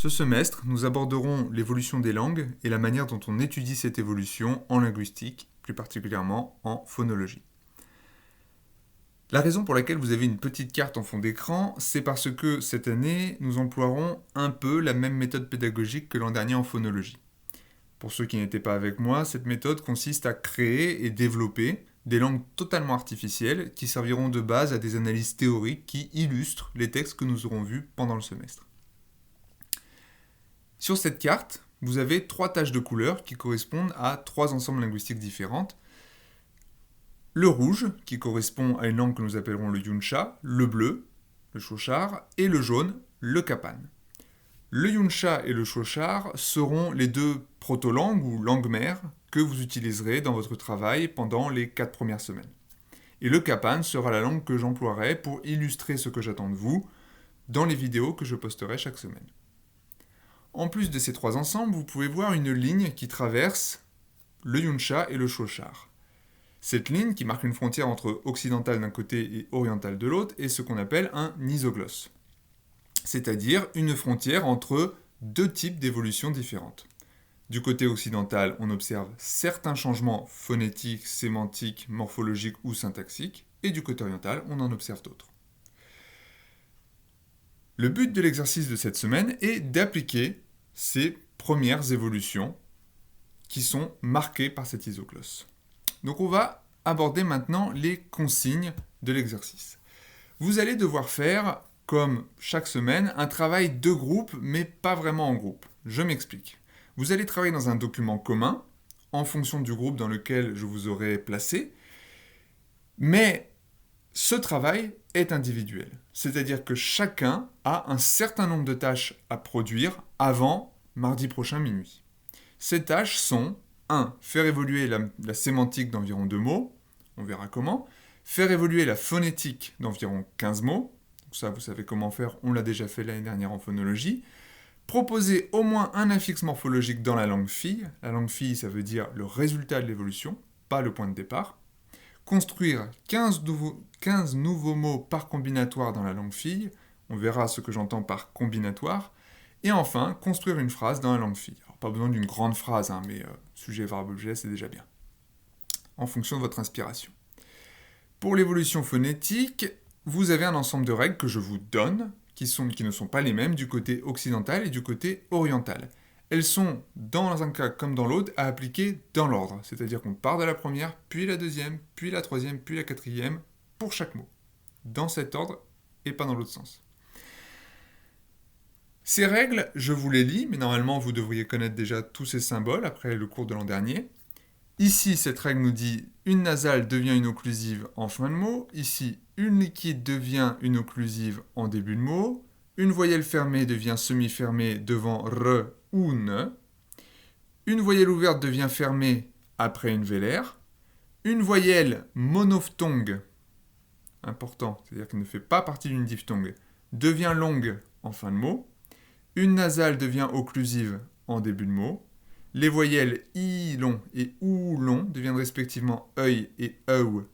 Ce semestre, nous aborderons l'évolution des langues et la manière dont on étudie cette évolution en linguistique, plus particulièrement en phonologie. La raison pour laquelle vous avez une petite carte en fond d'écran, c'est parce que cette année, nous emploierons un peu la même méthode pédagogique que l'an dernier en phonologie. Pour ceux qui n'étaient pas avec moi, cette méthode consiste à créer et développer des langues totalement artificielles qui serviront de base à des analyses théoriques qui illustrent les textes que nous aurons vus pendant le semestre. Sur cette carte, vous avez 3 taches de couleurs qui correspondent à 3 ensembles linguistiques différentes. Le rouge, qui correspond à une langue que nous appellerons le Yuncha, le bleu, le Chauchar, et le jaune, le Kapan. Le Yuncha et le Chauchar seront les 2 proto-langues ou langues mères que vous utiliserez dans votre travail pendant les 4 premières semaines. Et le Kapan sera la langue que j'emploierai pour illustrer ce que j'attends de vous dans les vidéos que je posterai chaque semaine. En plus de ces 3 ensembles, vous pouvez voir une ligne qui traverse le Yuncha et le Chauchar. Cette ligne, qui marque une frontière entre occidental d'un côté et oriental de l'autre, est ce qu'on appelle un isoglosse, c'est-à-dire une frontière entre 2 types d'évolutions différentes. Du côté occidental, on observe certains changements phonétiques, sémantiques, morphologiques ou syntaxiques, et du côté oriental, on en observe d'autres. Le but de l'exercice de cette semaine est d'appliquer ces premières évolutions qui sont marquées par cet isoglosse. Donc on va aborder maintenant les consignes de l'exercice. Vous allez devoir faire, comme chaque semaine, un travail de groupe, mais pas vraiment en groupe. Je m'explique. Vous allez travailler dans un document commun, en fonction du groupe dans lequel je vous aurai placé, mais ce travail est individuel, c'est-à-dire que chacun a un certain nombre de tâches à produire avant mardi prochain minuit. Ces tâches sont 1. Faire évoluer la sémantique d'environ 2 mots, on verra comment. Faire évoluer la phonétique d'environ 15 mots, donc ça vous savez comment faire, on l'a déjà fait l'année dernière en phonologie. Proposer au moins un affixe morphologique dans la langue fille. La langue fille, ça veut dire le résultat de l'évolution, pas le point de départ. Construire 15 nouveaux mots par combinatoire dans la langue fille. On verra ce que j'entends par combinatoire. Et enfin, construire une phrase dans la langue fille. Alors, pas besoin d'une grande phrase, mais sujet, verbe, objet, c'est déjà bien. En fonction de votre inspiration. Pour l'évolution phonétique, vous avez un ensemble de règles que je vous donne, qui ne sont pas les mêmes du côté occidental et du côté oriental. Elles sont, dans un cas comme dans l'autre, à appliquer dans l'ordre. C'est-à-dire qu'on part de la première, puis la deuxième, puis la troisième, puis la quatrième, pour chaque mot. Dans cet ordre, et pas dans l'autre sens. Ces règles, je vous les lis, mais normalement vous devriez connaître déjà tous ces symboles après le cours de l'an dernier. Ici, cette règle nous dit une nasale devient une occlusive en fin de mot. Ici, une liquide devient une occlusive en début de mot. Une voyelle fermée devient semi-fermée devant r ou ne. Une voyelle ouverte devient fermée après une vélaire. Une voyelle monophtongue, important, c'est-à-dire qu'elle ne fait pas partie d'une diphtongue, devient longue en fin de mot. Une nasale devient occlusive en début de mot. Les voyelles i long et ou long deviennent respectivement œil et œu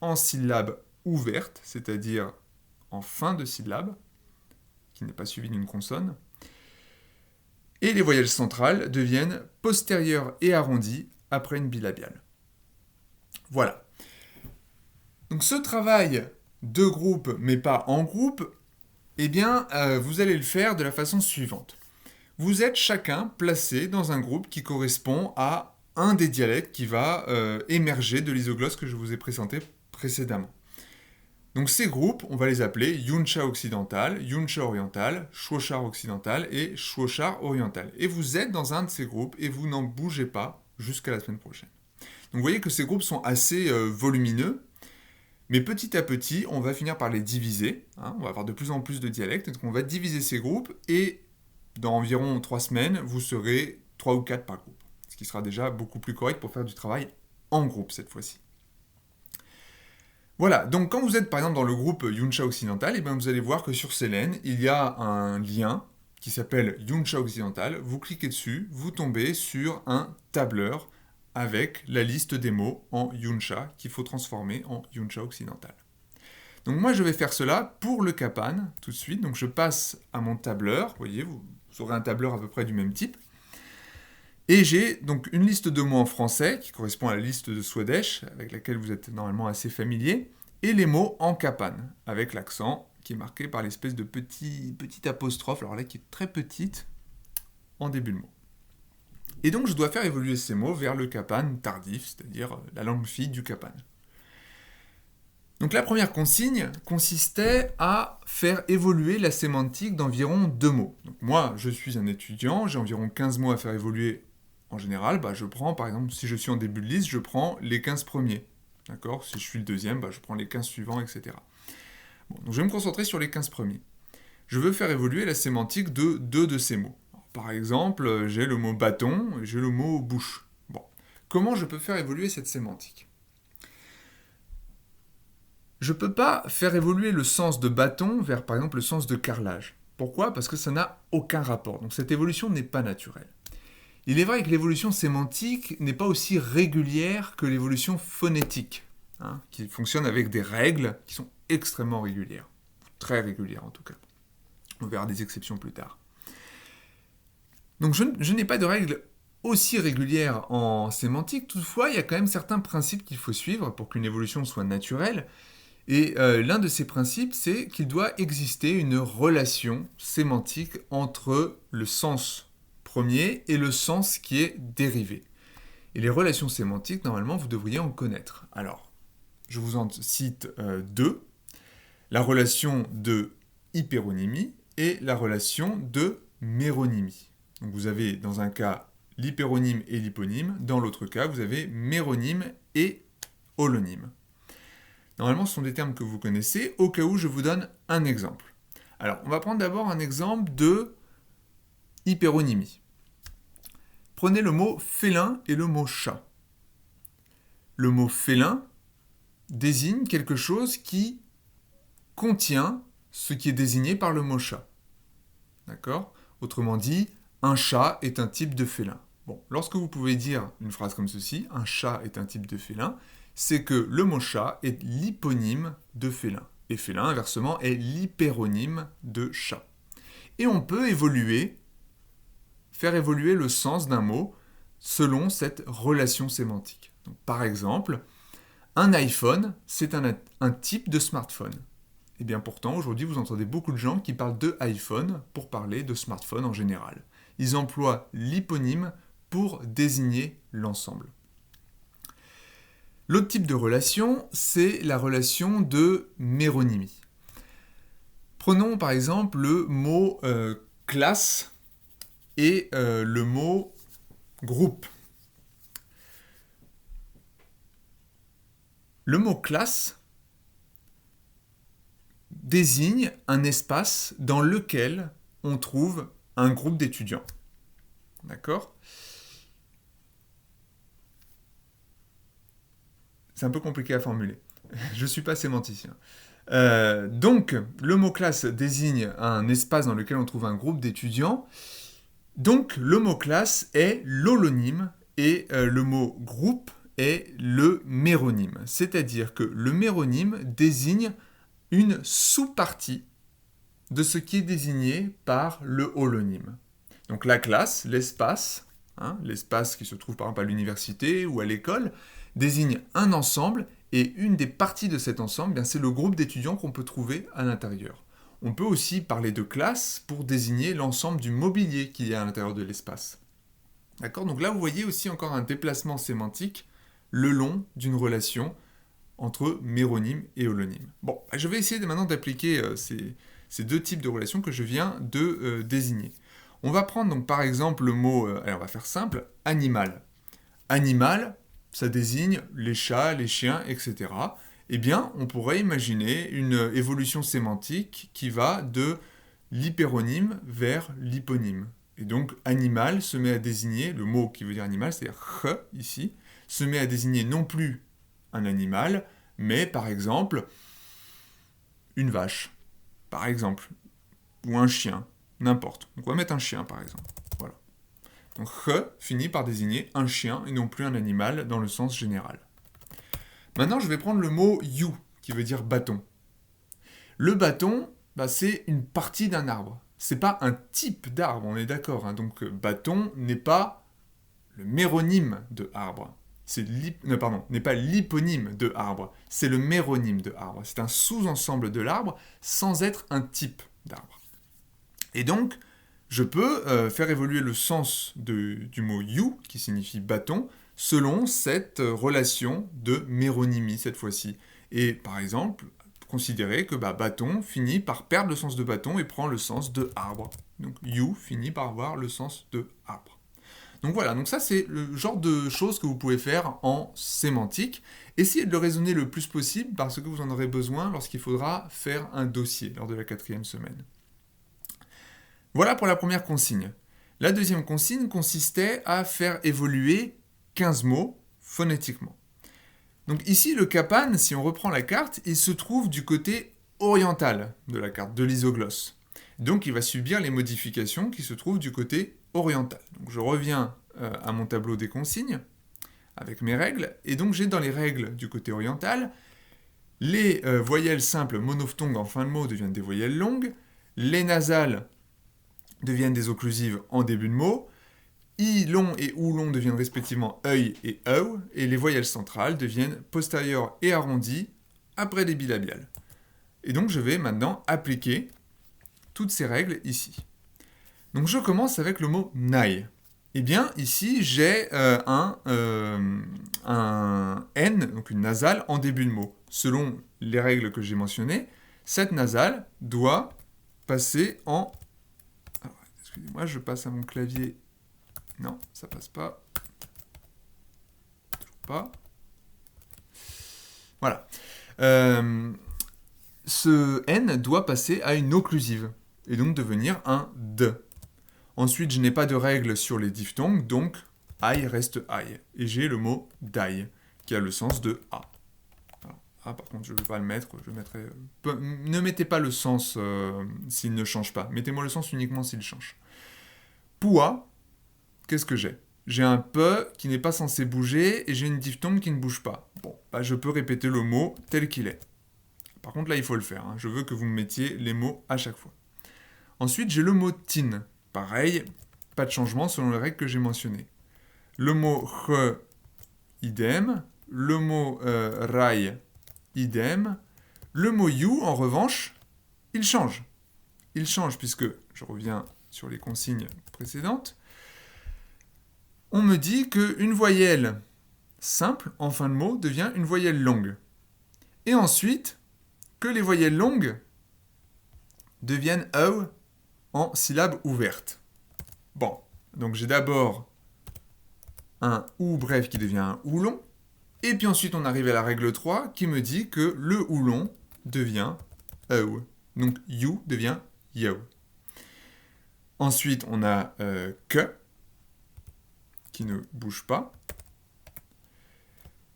en syllabe ouverte, c'est-à-dire en fin de syllabe, qui n'est pas suivie d'une consonne. Et les voyelles centrales deviennent postérieures et arrondies après une bilabiale. Voilà. Donc ce travail de groupe, mais pas en groupe, vous allez le faire de la façon suivante. Vous êtes chacun placé dans un groupe qui correspond à un des dialectes qui va émerger de l'isoglosse que je vous ai présenté précédemment. Donc ces groupes, on va les appeler Yuncha occidental, Yuncha oriental, Chauchar occidental et Chauchar oriental. Et vous êtes dans un de ces groupes et vous n'en bougez pas jusqu'à la semaine prochaine. Donc vous voyez que ces groupes sont assez volumineux, mais petit à petit, on va finir par les diviser. On va avoir de plus en plus de dialectes, donc on va diviser ces groupes et dans environ 3 semaines, vous serez 3 ou 4 par groupe, ce qui sera déjà beaucoup plus correct pour faire du travail en groupe cette fois-ci. Voilà, donc quand vous êtes par exemple dans le groupe Yuncha occidental, vous allez voir que sur Selene, il y a un lien qui s'appelle Yuncha occidental. Vous cliquez dessus, vous tombez sur un tableur avec la liste des mots en Yuncha qu'il faut transformer en Yuncha occidental. Donc moi je vais faire cela pour le Kapan tout de suite, donc je passe à mon tableur, vous voyez, vous aurez un tableur à peu près du même type. Et j'ai donc une liste de mots en français, qui correspond à la liste de Swadesh, avec laquelle vous êtes normalement assez familier, et les mots en Kapan, avec l'accent qui est marqué par l'espèce de petite apostrophe, alors là qui est très petite, en début de mot. Et donc je dois faire évoluer ces mots vers le Kapan tardif, c'est-à-dire la langue fille du Kapan. Donc la première consigne consistait à faire évoluer la sémantique d'environ 2 mots. Donc moi, je suis un étudiant, j'ai environ 15 mots à faire évoluer en général. Je prends, par exemple, si je suis en début de liste, je prends les 15 premiers. D'accord ? Si je suis le deuxième, je prends les 15 suivants, etc. Bon, donc je vais me concentrer sur les 15 premiers. Je veux faire évoluer la sémantique de 2 de ces mots. Alors, par exemple, j'ai le mot bâton et j'ai le mot bouche. Bon, comment je peux faire évoluer cette sémantique ? Je ne peux pas faire évoluer le sens de bâton vers, par exemple, le sens de carrelage. Pourquoi ? Parce que ça n'a aucun rapport. Donc cette évolution n'est pas naturelle. Il est vrai que l'évolution sémantique n'est pas aussi régulière que l'évolution phonétique, qui fonctionne avec des règles qui sont extrêmement régulières. Très régulières en tout cas. On verra des exceptions plus tard. Donc je n'ai pas de règles aussi régulières en sémantique. Toutefois, il y a quand même certains principes qu'il faut suivre pour qu'une évolution soit naturelle. Et l'un de ces principes, c'est qu'il doit exister une relation sémantique entre le sens premier et le sens qui est dérivé. Et les relations sémantiques, normalement, vous devriez en connaître. Alors, je vous en cite 2. La relation de hyperonymie et la relation de méronymie. Donc vous avez dans un cas l'hyperonyme et l'hyponyme, dans l'autre cas, vous avez méronyme et holonyme. Normalement, ce sont des termes que vous connaissez, au cas où je vous donne un exemple. Alors, on va prendre d'abord un exemple de hyperonymie. Prenez le mot félin et le mot chat. Le mot félin désigne quelque chose qui contient ce qui est désigné par le mot chat. D'accord ? Autrement dit, un chat est un type de félin. Bon, lorsque vous pouvez dire une phrase comme ceci, un chat est un type de félin, c'est que le mot chat est l'hyponyme de félin. Et félin, inversement, est l'hyperonyme de chat. Et on peut faire évoluer le sens d'un mot selon cette relation sémantique. Donc, par exemple, un iPhone, c'est un type de smartphone. Et bien pourtant, aujourd'hui, vous entendez beaucoup de gens qui parlent de iPhone pour parler de smartphone en général. Ils emploient l'hyponyme pour désigner l'ensemble. L'autre type de relation, c'est la relation de méronymie. Prenons par exemple le mot classe et le mot groupe. Le mot classe désigne un espace dans lequel on trouve un groupe d'étudiants. D'accord ? C'est un peu compliqué à formuler. Je ne suis pas sémanticien. Donc, le mot classe désigne un espace dans lequel on trouve un groupe d'étudiants. Donc, le mot classe est l'holonyme et le mot groupe est le méronyme. C'est-à-dire que le méronyme désigne une sous-partie de ce qui est désigné par le holonyme. Donc, la classe, l'espace, l'espace qui se trouve par exemple à l'université ou à l'école, désigne un ensemble et une des parties de cet ensemble, c'est le groupe d'étudiants qu'on peut trouver à l'intérieur. On peut aussi parler de classe pour désigner l'ensemble du mobilier qu'il y a à l'intérieur de l'espace. D'accord ? Donc là, vous voyez aussi encore un déplacement sémantique le long d'une relation entre méronyme et holonyme. Bon, je vais essayer maintenant d'appliquer ces 2 types de relations que je viens de désigner. On va prendre donc par exemple le mot, on va faire simple, animal. Animal, ça désigne les chats, les chiens, etc. Eh bien, on pourrait imaginer une évolution sémantique qui va de l'hyperonyme vers l'hyponyme. Et donc, animal se met à désigner, le mot qui veut dire animal, c'est-à-dire ch ici, se met à désigner non plus un animal, mais par exemple, une vache, par exemple, ou un chien, n'importe. Donc, on va mettre un chien, par exemple. Voilà. Donc, ch finit par désigner un chien et non plus un animal dans le sens général. Maintenant, je vais prendre le mot you, qui veut dire bâton. Le bâton, c'est une partie d'un arbre. c'est pas un type d'arbre, on est d'accord, hein. Donc bâton n'est pas le méronyme de arbre. N'est pas l'hyponyme de arbre, c'est le méronyme de arbre. C'est un sous-ensemble de l'arbre sans être un type d'arbre. Et donc, je peux faire évoluer le sens du mot you, qui signifie bâton, selon cette relation de méronymie cette fois-ci. Et par exemple, considérer que bâton finit par perdre le sens de bâton et prend le sens de arbre. Donc you finit par avoir le sens de arbre. Donc voilà, donc ça c'est le genre de choses que vous pouvez faire en sémantique. Essayez de le raisonner le plus possible parce que vous en aurez besoin lorsqu'il faudra faire un dossier lors de la 4e semaine. Voilà pour la première consigne. La deuxième consigne consistait à faire évoluer 15 mots phonétiquement. Donc ici, le Kapan, si on reprend la carte, il se trouve du côté oriental de la carte, de l'isoglosse. Donc il va subir les modifications qui se trouvent du côté oriental. Donc je reviens à mon tableau des consignes avec mes règles, et donc j'ai dans les règles du côté oriental, les voyelles simples monophthongues en fin de mot deviennent des voyelles longues, les nasales deviennent des occlusives en début de mot, I long et OU long deviennent respectivement œil et œu, et les voyelles centrales deviennent postérieures et arrondies après des bilabiales. Et donc je vais maintenant appliquer toutes ces règles ici. Donc je commence avec le mot naï. Eh bien ici j'ai un N, donc une nasale en début de mot. Selon les règles que j'ai mentionnées, cette nasale doit passer en... Alors, excusez-moi, je passe à mon clavier. Non, ça passe pas. Toujours pas. Voilà. Ce N doit passer à une occlusive, et donc devenir un D. Ensuite, je n'ai pas de règle sur les diphtongues, donc aïe reste aïe. Et j'ai le mot d'aïe, qui a le sens de A. Alors, A, par contre, je ne vais pas le mettre, je mettrai... Ne mettez pas le sens s'il ne change pas. Mettez-moi le sens uniquement s'il change. Poua, qu'est-ce que j'ai ? J'ai un P qui n'est pas censé bouger, et j'ai une diphtongue qui ne bouge pas. Bon, je peux répéter le mot tel qu'il est. Par contre, là, il faut le faire. Hein. Je veux que vous me mettiez les mots à chaque fois. Ensuite, j'ai le mot tin. Pareil, pas de changement selon les règles que j'ai mentionnées. Le mot re, idem. Le mot rai, idem. Le mot you, en revanche, il change. Il change puisque, je reviens sur les consignes précédentes, on me dit qu'une voyelle simple en fin de mot devient une voyelle longue. Et ensuite, que les voyelles longues deviennent eux en syllabes ouvertes. Bon, donc j'ai d'abord un ou bref qui devient un ou long, et puis ensuite on arrive à la règle 3 qui me dit que le ou long devient eu. Donc you devient yo. Ensuite on a que qui ne bouge pas.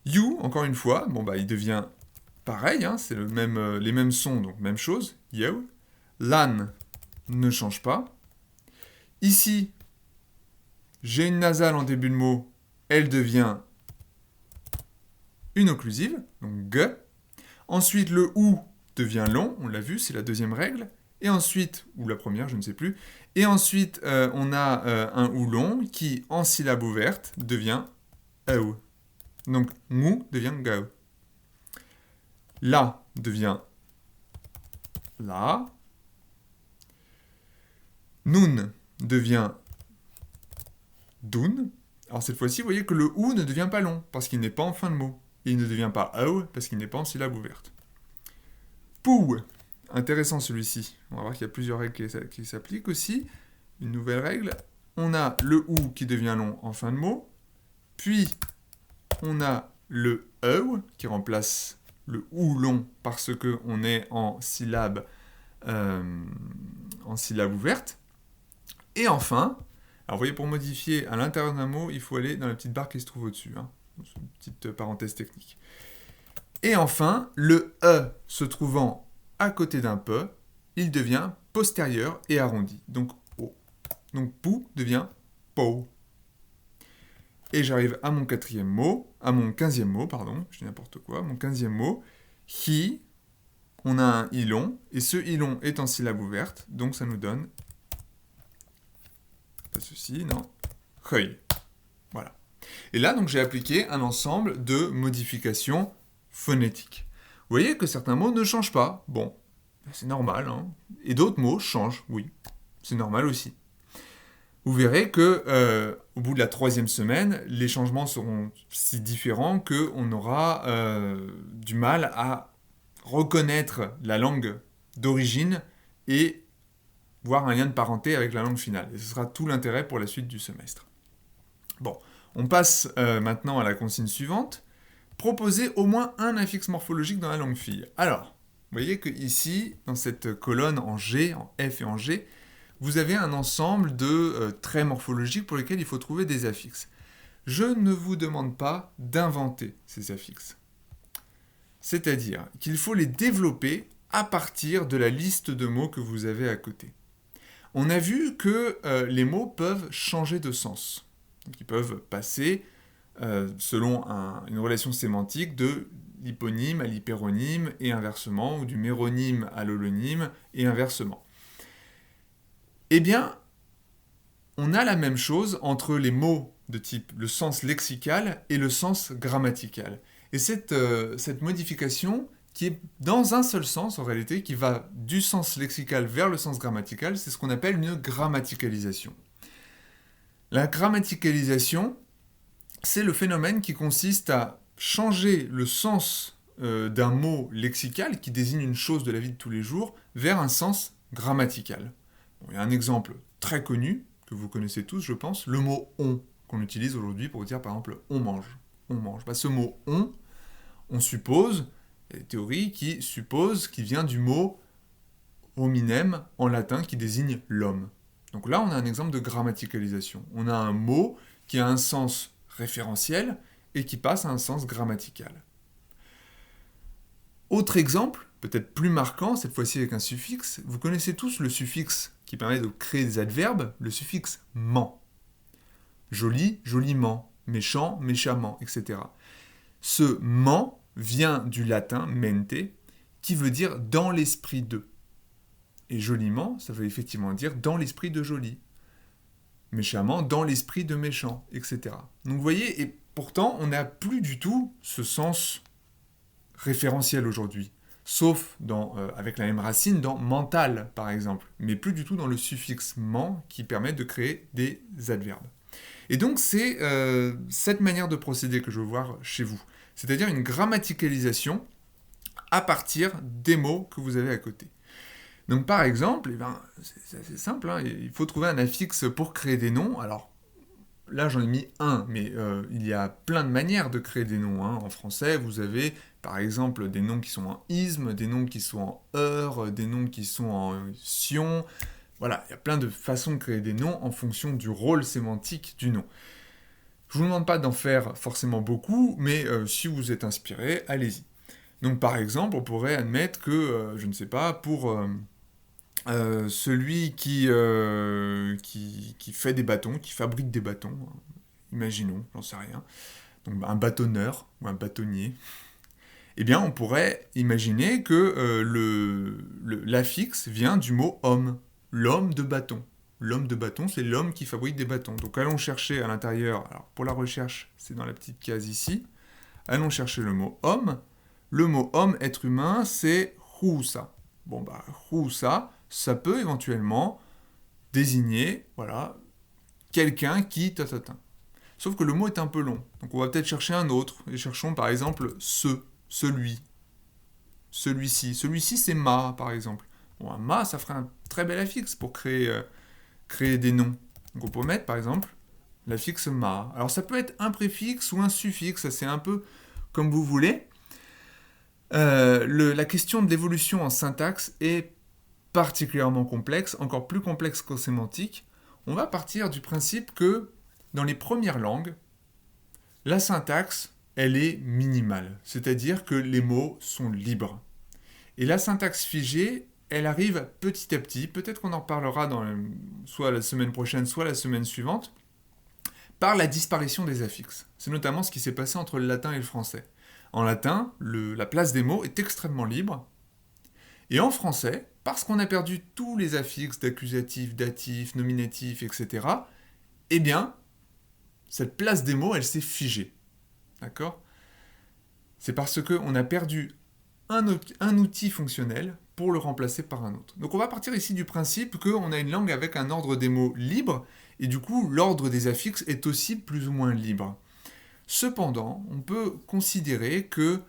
You, encore une fois, il devient pareil, hein, c'est les mêmes sons, donc même chose, yo. Lan ne change pas. Ici, j'ai une nasale en début de mot, elle devient une occlusive, donc g. Ensuite, le ou devient long, on l'a vu, c'est la deuxième règle. Et ensuite, ou la première, je ne sais plus. Et ensuite, on a un ou long qui, en syllabe ouverte, devient eu. Donc, mu devient gao. La devient la. Nun devient dun. Alors cette fois-ci, vous voyez que le ou ne devient pas long, parce qu'il n'est pas en fin de mot. Et il ne devient pas eu, parce qu'il n'est pas en syllabe ouverte. Pou. Intéressant celui-ci. On va voir qu'il y a plusieurs règles qui s'appliquent aussi. Une nouvelle règle. On a le ou qui devient long en fin de mot. Puis, on a le eu qui remplace le ou long parce qu'on est en syllabe ouverte. Et enfin, alors vous voyez, pour modifier à l'intérieur d'un mot, il faut aller dans la petite barre qui se trouve au-dessus. Hein. C'est une petite parenthèse technique. Et enfin, le E se trouvant à côté d'un P, il devient postérieur et arrondi. Donc O. Donc pou devient pou. Et j'arrive à mon 15e mot, je dis n'importe quoi, mon 15e mot, hi, on a un i long, et ce i long est en syllabe ouverte, donc ça nous donne pas ceci, non, Reuil. Voilà. Et là, donc, j'ai appliqué un ensemble de modifications phonétiques. Vous voyez que certains mots ne changent pas. Bon, c'est normal, hein. Et d'autres mots changent, oui. C'est normal aussi. Vous verrez que au bout de la 3e semaine, les changements seront si différents qu'on aura du mal à reconnaître la langue d'origine et voir un lien de parenté avec la langue finale. Et ce sera tout l'intérêt pour la suite du semestre. Bon, on passe maintenant à la consigne suivante. Proposer au moins un affixe morphologique dans la langue fille. Alors, vous voyez que ici, dans cette colonne en G, en F et en G, vous avez un ensemble de traits morphologiques pour lesquels il faut trouver des affixes. Je ne vous demande pas d'inventer ces affixes. C'est-à-dire qu'il faut les développer à partir de la liste de mots que vous avez à côté. On a vu que les mots peuvent changer de sens. Donc, ils peuvent passer, selon une relation sémantique, de l'hyponyme à l'hyperonyme et inversement, ou du méronyme à l'holonyme et inversement. Eh bien, on a la même chose entre les mots de type le sens lexical et le sens grammatical. Et cette modification, qui est dans un seul sens en réalité, qui va du sens lexical vers le sens grammatical, c'est ce qu'on appelle une grammaticalisation. La grammaticalisation, c'est le phénomène qui consiste à changer le sens d'un mot lexical, qui désigne une chose de la vie de tous les jours, vers un sens grammatical. Bon, il y a un exemple très connu, que vous connaissez tous, je pense, le mot « on », qu'on utilise aujourd'hui pour dire, par exemple, « on mange ». On mange. Ce mot « on suppose, il y a des théories qui supposent qu'il vient du mot « hominem » en latin, qui désigne l'homme. Donc là, on a un exemple de grammaticalisation. On a un mot qui a un sens référentiel et qui passe à un sens grammatical. Autre exemple, peut-être plus marquant, cette fois-ci avec un suffixe, vous connaissez tous le suffixe qui permet de créer des adverbes, le suffixe « ment ». Joli, joliment, méchant, méchamment, etc. Ce « ment » vient du latin « mente », qui veut dire « dans l'esprit de ». Et joliment, ça veut effectivement dire « dans l'esprit de joli ». Méchamment, dans l'esprit de méchant, etc. Donc vous voyez, et pourtant, on n'a plus du tout ce sens référentiel aujourd'hui. Sauf avec la même racine dans mental, par exemple, mais plus du tout dans le suffixe ment qui permet de créer des adverbes. Et donc c'est cette manière de procéder que je veux voir chez vous, c'est-à-dire une grammaticalisation à partir des mots que vous avez à côté. Donc par exemple, c'est assez simple, hein, il faut trouver un affixe pour créer des noms. Alors là j'en ai mis un, mais il y a plein de manières de créer des noms. Hein. En français, vous avez par exemple des noms qui sont en isme, des noms qui sont en heure, des noms qui sont en sion. Voilà, il y a plein de façons de créer des noms en fonction du rôle sémantique du nom. Je ne vous demande pas d'en faire forcément beaucoup, mais si vous êtes inspiré, allez-y. Donc par exemple, on pourrait admettre que, je ne sais pas, pour celui qui fait des bâtons, qui fabrique des bâtons, imaginons, j'en sais rien, donc un bâtonneur ou un bâtonnier, eh bien on pourrait imaginer que l'affixe vient du mot « homme », l'homme de bâton. L'homme de bâton, c'est l'homme qui fabrique des bâtons. Donc allons chercher à l'intérieur, alors pour la recherche, c'est dans la petite case ici, allons chercher le mot « homme ». Le mot « homme », être humain, c'est « husa ». Bon bah, husa, ça peut éventuellement désigner, voilà, quelqu'un qui... Sauf que le mot est un peu long, donc on va peut-être chercher un autre, et cherchons par exemple « ce », « celui », « celui-ci ». Celui-ci, c'est « ma », par exemple. Bon, un « ma », ça ferait un très bel affixe pour créer des noms. Donc on peut mettre, par exemple, l'affixe « ma ». Alors ça peut être un préfixe ou un suffixe, ça c'est un peu comme vous voulez. La question de l'évolution en syntaxe est particulièrement complexe, encore plus complexe qu'en sémantique. On va partir du principe que, dans les premières langues, la syntaxe, elle est minimale, c'est-à-dire que les mots sont libres. Et la syntaxe figée, elle arrive petit à petit, peut-être qu'on en parlera soit la semaine prochaine, soit la semaine suivante, par la disparition des affixes. C'est notamment ce qui s'est passé entre le latin et le français. En latin, la place des mots est extrêmement libre, et en français, parce qu'on a perdu tous les affixes d'accusatif, datif, nominatif, etc., eh bien, cette place des mots, elle s'est figée. D'accord ? C'est parce qu'on a perdu un outil fonctionnel pour le remplacer par un autre. Donc on va partir ici du principe qu'on a une langue avec un ordre des mots libre, et du coup l'ordre des affixes est aussi plus ou moins libre. Cependant, on peut considérer que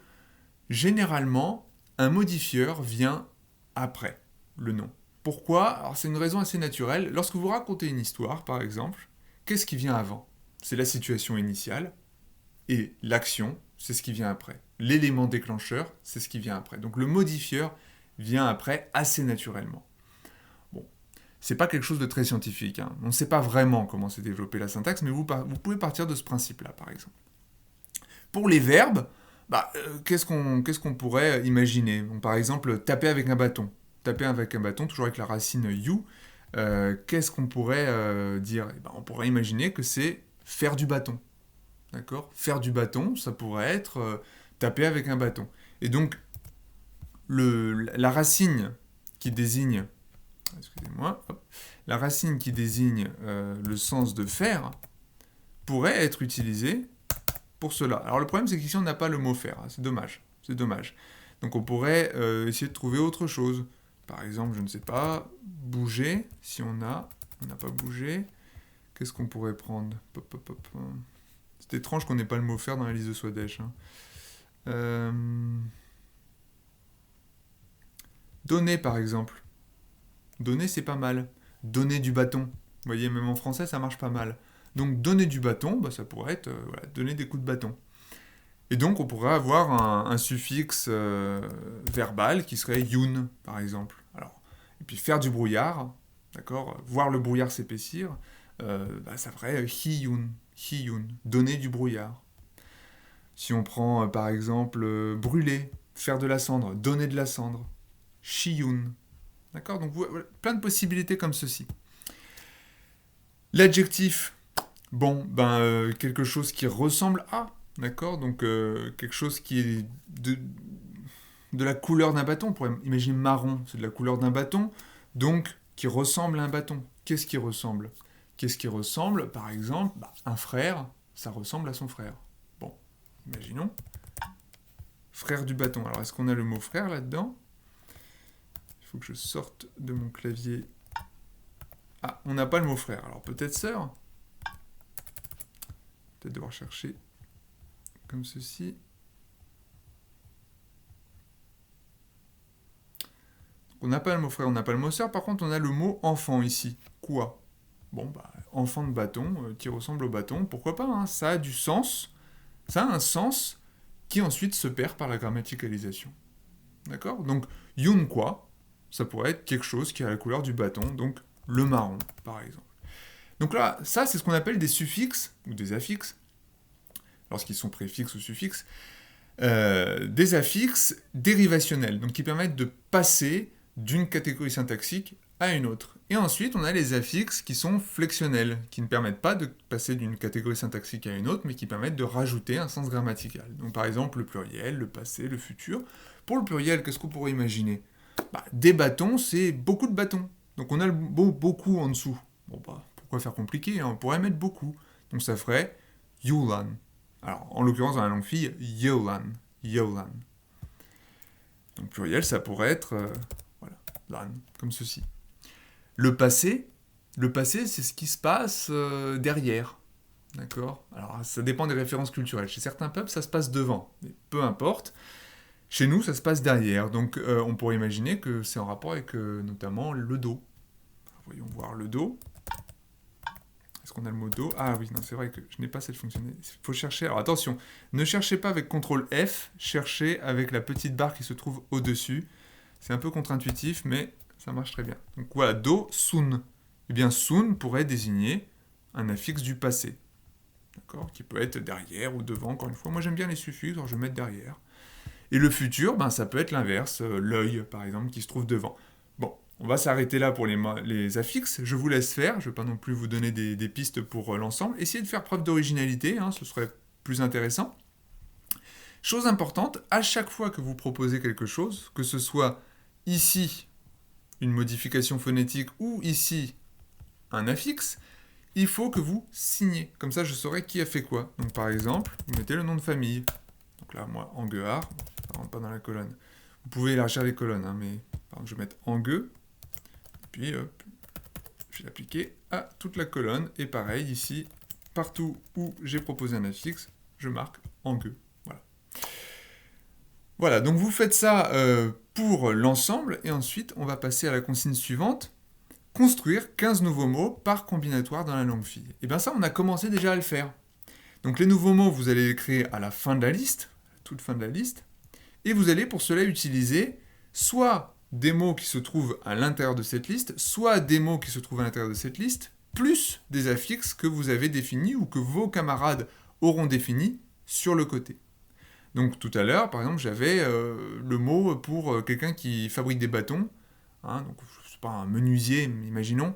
généralement, un modifieur vient après le nom. Pourquoi ? Alors c'est une raison assez naturelle. Lorsque vous racontez une histoire, par exemple, qu'est-ce qui vient avant ? C'est la situation initiale, et l'action, c'est ce qui vient après. L'élément déclencheur, c'est ce qui vient après. Donc le modifieur vient après assez naturellement. Bon, c'est pas quelque chose de très scientifique. Hein. On ne sait pas vraiment comment s'est développée la syntaxe, mais vous pouvez partir de ce principe-là, par exemple. Pour les verbes, qu'est-ce qu'on pourrait imaginer ? Bon, par exemple, taper avec un bâton. Taper avec un bâton, toujours avec la racine you. Qu'est-ce qu'on pourrait dire ? On pourrait imaginer que c'est faire du bâton. D'accord ? Faire du bâton, ça pourrait être taper avec un bâton. Et donc, la racine qui désigne, excusez-moi, la racine qui désigne le sens de faire pourrait être utilisée pour cela. Alors le problème, c'est qu'ici, on n'a pas le mot faire. C'est dommage. C'est dommage. Donc on pourrait essayer de trouver autre chose. Par exemple, je ne sais pas, bouger, si on n'a pas bougé. Qu'est-ce qu'on pourrait prendre ? C'est étrange qu'on n'ait pas le mot faire dans la liste de Swadesh. Hein. Donner, par exemple. Donner, c'est pas mal. Donner du bâton. Vous voyez, même en français, ça marche pas mal. Donc, donner du bâton, ça pourrait être donner des coups de bâton. Et donc, on pourrait avoir un suffixe verbal qui serait yun, par exemple. Alors, et puis, faire du brouillard, d'accord ? Voir le brouillard s'épaissir, ça ferait hiyun. Hiyun, donner du brouillard. Si on prend par exemple brûler, faire de la cendre, donner de la cendre, shiyun. D'accord ? Donc voilà, plein de possibilités comme ceci. L'adjectif, quelque chose qui ressemble à, d'accord ? Donc quelque chose qui est de la couleur d'un bâton. On pourrait imaginer marron, c'est de la couleur d'un bâton, donc qui ressemble à un bâton. Qu'est-ce qui ressemble ? Qu'est-ce qui ressemble ? Par exemple, un frère, ça ressemble à son frère. Bon, imaginons. Frère du bâton. Alors, est-ce qu'on a le mot frère là-dedans ? Il faut que je sorte de mon clavier. Ah, on n'a pas le mot frère. Alors, peut-être sœur ? Peut-être devoir chercher comme ceci. On n'a pas le mot frère, on n'a pas le mot sœur. Par contre, on a le mot enfant ici. Quoi ? Bon, enfant de bâton qui ressemble au bâton, pourquoi pas, hein, ça a du sens, ça a un sens qui ensuite se perd par la grammaticalisation. D'accord ? Donc, yun quoi, ça pourrait être quelque chose qui a la couleur du bâton, donc le marron, par exemple. Donc là, ça, c'est ce qu'on appelle des suffixes, ou des affixes, lorsqu'ils sont préfixes ou suffixes, des affixes dérivationnels, donc qui permettent de passer d'une catégorie syntaxique à une autre. Et ensuite, on a les affixes qui sont flexionnels, qui ne permettent pas de passer d'une catégorie syntaxique à une autre, mais qui permettent de rajouter un sens grammatical. Donc par exemple, le pluriel, le passé, le futur. Pour le pluriel, qu'est-ce qu'on pourrait imaginer ? Des bâtons, c'est beaucoup de bâtons. Donc on a le mot beaucoup en dessous. Pourquoi faire compliqué, hein ? On pourrait mettre beaucoup. Donc ça ferait Yulan. Alors, en l'occurrence, dans la langue fille, Yolan. Yolan. Donc pluriel, ça pourrait être lan, comme ceci. Le passé, c'est ce qui se passe derrière. D'accord ? Alors, ça dépend des références culturelles. Chez certains peuples, ça se passe devant. Mais peu importe. Chez nous, ça se passe derrière. Donc, on pourrait imaginer que c'est en rapport avec notamment le dos. Voyons voir le dos. Est-ce qu'on a le mot dos ? Ah oui, non, c'est vrai que je n'ai pas cette fonctionnalité. Il faut chercher. Alors attention, ne cherchez pas avec CTRL F, cherchez avec la petite barre qui se trouve au-dessus. C'est un peu contre-intuitif, mais ça marche très bien. Donc voilà, do, sun. Eh bien, sun pourrait désigner un affixe du passé. D'accord ? Qui peut être derrière ou devant, encore une fois. Moi, j'aime bien les suffixes, alors je vais mettre derrière. Et le futur, ça peut être l'inverse, l'œil, par exemple, qui se trouve devant. Bon, on va s'arrêter là pour les affixes. Je vous laisse faire. Je ne vais pas non plus vous donner des pistes pour l'ensemble. Essayez de faire preuve d'originalité, ce serait plus intéressant. Chose importante, à chaque fois que vous proposez quelque chose, que ce soit ici une modification phonétique ou ici un affixe, il faut que vous signiez. Comme ça, je saurai qui a fait quoi. Donc, par exemple, vous mettez le nom de famille. Donc là, moi, Anguehard, ça rentre pas dans la colonne. Vous pouvez élargir les colonnes, hein, mais par exemple, je vais mettre Angue. Puis, hop, je vais l'appliquer à toute la colonne. Et pareil, ici, partout où j'ai proposé un affixe, je marque Angue. Voilà. Voilà, donc vous faites ça pour l'ensemble. Et ensuite, on va passer à la consigne suivante. Construire 15 nouveaux mots par combinatoire dans la langue fille. Et bien ça, on a commencé déjà à le faire. Donc les nouveaux mots, vous allez les créer à la fin de la liste, toute fin de la liste, et vous allez pour cela utiliser soit des mots qui se trouvent à l'intérieur de cette liste, soit des mots qui se trouvent à l'intérieur de cette liste, plus des affixes que vous avez définis ou que vos camarades auront définis sur le côté. Donc tout à l'heure, par exemple, j'avais le mot pour quelqu'un qui fabrique des bâtons, hein, donc c'est pas un menuisier, imaginons,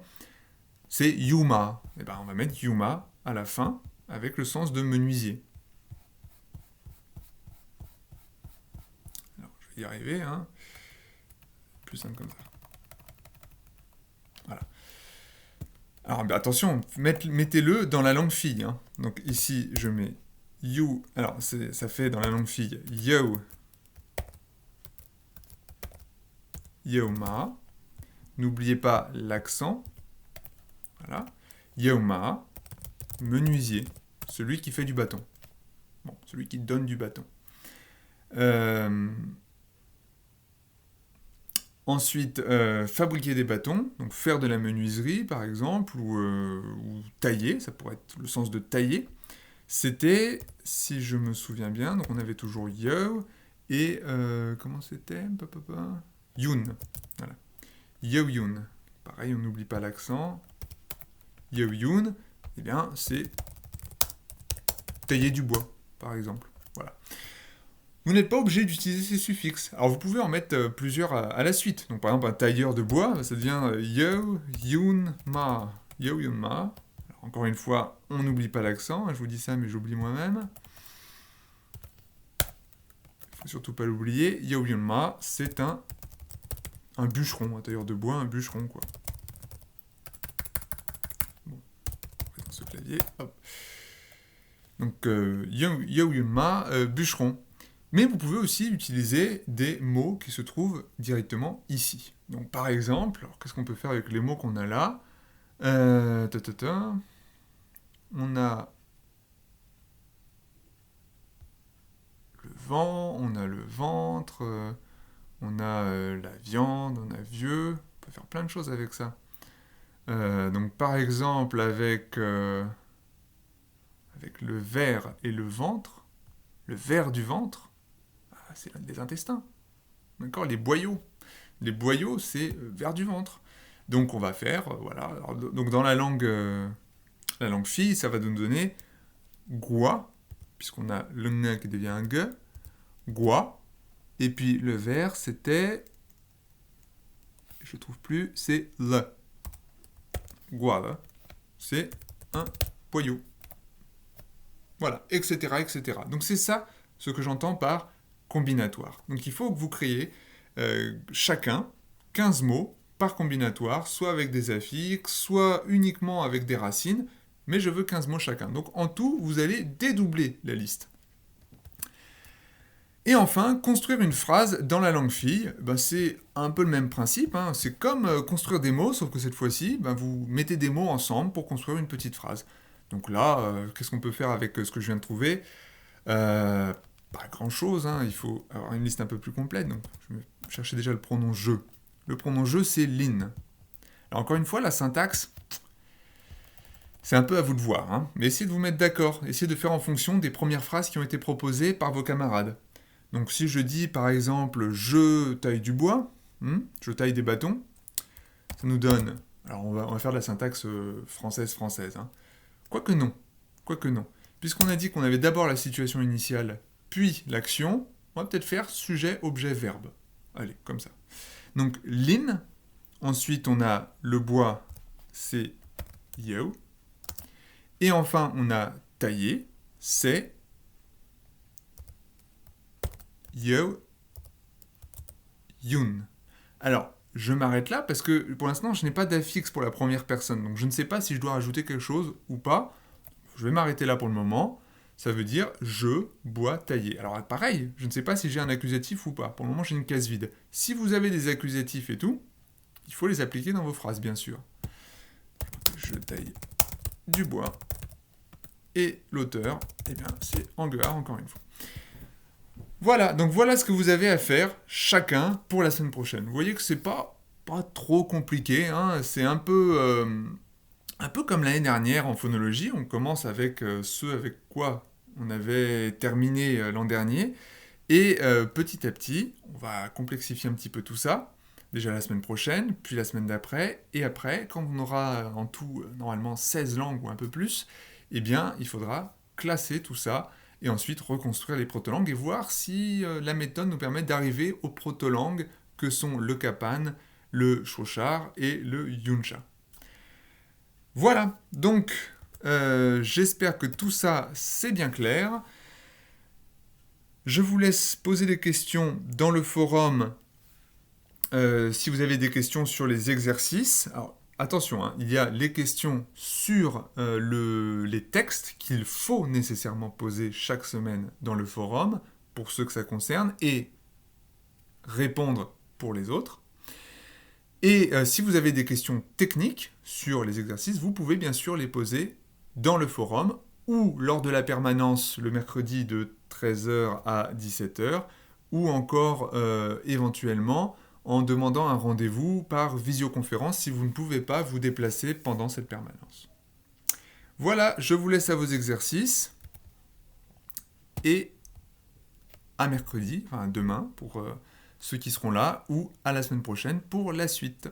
c'est Yuma. Et ben on va mettre Yuma à la fin avec le sens de menuisier. Alors, je vais y arriver, hein. Plus simple comme ça. Voilà. Alors ben, attention, mettez-le dans la langue fille. Hein. Donc ici, je mets you. Alors ça fait dans la langue fille yo, Yoma. N'oubliez pas l'accent. Voilà. Yoma, menuisier, celui qui fait du bâton. Bon, celui qui donne du bâton. Ensuite, fabriquer des bâtons, donc faire de la menuiserie par exemple, ou tailler, ça pourrait être le sens de tailler. C'était, si je me souviens bien, donc on avait toujours yo, et comment c'était Yoon. Voilà. Yo Yoon. Pareil, on n'oublie pas l'accent. Yo Yoon, eh bien, c'est tailler du bois, par exemple. Voilà. Vous n'êtes pas obligé d'utiliser ces suffixes. Alors vous pouvez en mettre plusieurs à la suite. Donc par exemple un tailleur de bois, ça devient Yo Yoon Ma. Yo Yoon Ma. Alors, encore une fois, on n'oublie pas l'accent. Je vous dis ça, mais j'oublie moi-même. Il faut surtout pas l'oublier. Yo Yoon Ma, c'est un bûcheron, un tailleur de bois, un bûcheron quoi. Bon, on va dans ce clavier. Hop. Donc Yo Yoon Ma, bûcheron. Mais vous pouvez aussi utiliser des mots qui se trouvent directement ici. Donc par exemple, qu'est-ce qu'on peut faire avec les mots qu'on a là On a le vent, on a le ventre, on a la viande, on a vieux. On peut faire plein de choses avec ça. Donc par exemple avec le ver et le ventre, le ver du ventre, c'est des intestins. D'accord. Les boyaux. Les boyaux, c'est vers du ventre. Donc on va faire, voilà. Alors, donc dans la langue fille, ça va nous donner gua, puisqu'on a le n qui devient un g, gua. Et puis le vers, c'était, je trouve plus, c'est le. Gua, c'est un boyau. Voilà, etc., etc. Donc c'est ça ce que j'entends par combinatoire. Donc il faut que vous créiez chacun 15 mots par combinatoire, soit avec des affixes, soit uniquement avec des racines, mais je veux 15 mots chacun. Donc en tout, vous allez dédoubler la liste. Et enfin, construire une phrase dans la langue fille, c'est un peu le même principe, hein. C'est comme construire des mots, sauf que cette fois-ci, vous mettez des mots ensemble pour construire une petite phrase. Donc là, qu'est-ce qu'on peut faire avec ce que je viens de trouver Pas grand-chose, hein. Il faut avoir une liste un peu plus complète. Donc, je vais chercher déjà le pronom je. Le pronom je, c'est lin. Alors encore une fois, la syntaxe, c'est un peu à vous de voir, hein. Mais essayez de vous mettre d'accord. Essayez de faire en fonction des premières phrases qui ont été proposées par vos camarades. Donc si je dis par exemple je taille du bois, je taille des bâtons, ça nous donne. Alors on va faire de la syntaxe française. Hein. Quoique non. Puisqu'on a dit qu'on avait d'abord la situation initiale, puis l'action, on va peut-être faire sujet, objet, verbe. Allez, comme ça. Donc lin, ensuite on a le bois, c'est yo. Et enfin on a taillé, c'est yo, yun. Alors, je m'arrête là parce que pour l'instant, je n'ai pas d'affixe pour la première personne. Donc je ne sais pas si je dois rajouter quelque chose ou pas. Je vais m'arrêter là pour le moment. Ça veut dire je bois taillé. Alors pareil, je ne sais pas si j'ai un accusatif ou pas. Pour le moment, j'ai une case vide. Si vous avez des accusatifs et tout, il faut les appliquer dans vos phrases, bien sûr. Je taille du bois. Et l'auteur, eh bien, c'est Anguard, encore une fois. Voilà, donc voilà ce que vous avez à faire, chacun, pour la semaine prochaine. Vous voyez que c'est pas trop compliqué, hein, c'est un peu comme l'année dernière en phonologie, on commence avec ce avec quoi on avait terminé l'an dernier, et petit à petit, on va complexifier un petit peu tout ça, déjà la semaine prochaine, puis la semaine d'après, et après, quand on aura en tout normalement 16 langues ou un peu plus, eh bien, il faudra classer tout ça, et ensuite reconstruire les protolangues et voir si la méthode nous permet d'arriver aux protolangues que sont le Kapan, le Chauchard et le Yuncha. Voilà, donc j'espère que tout ça c'est bien clair. Je vous laisse poser des questions dans le forum si vous avez des questions sur les exercices. Alors attention, hein, il y a les questions sur les textes qu'il faut nécessairement poser chaque semaine dans le forum pour ceux que ça concerne et répondre pour les autres. Et si vous avez des questions techniques sur les exercices, vous pouvez bien sûr les poser dans le forum ou lors de la permanence le mercredi de 13h à 17h ou encore éventuellement en demandant un rendez-vous par visioconférence si vous ne pouvez pas vous déplacer pendant cette permanence. Voilà, je vous laisse à vos exercices et à mercredi, enfin demain pour ceux qui seront là ou à la semaine prochaine pour la suite.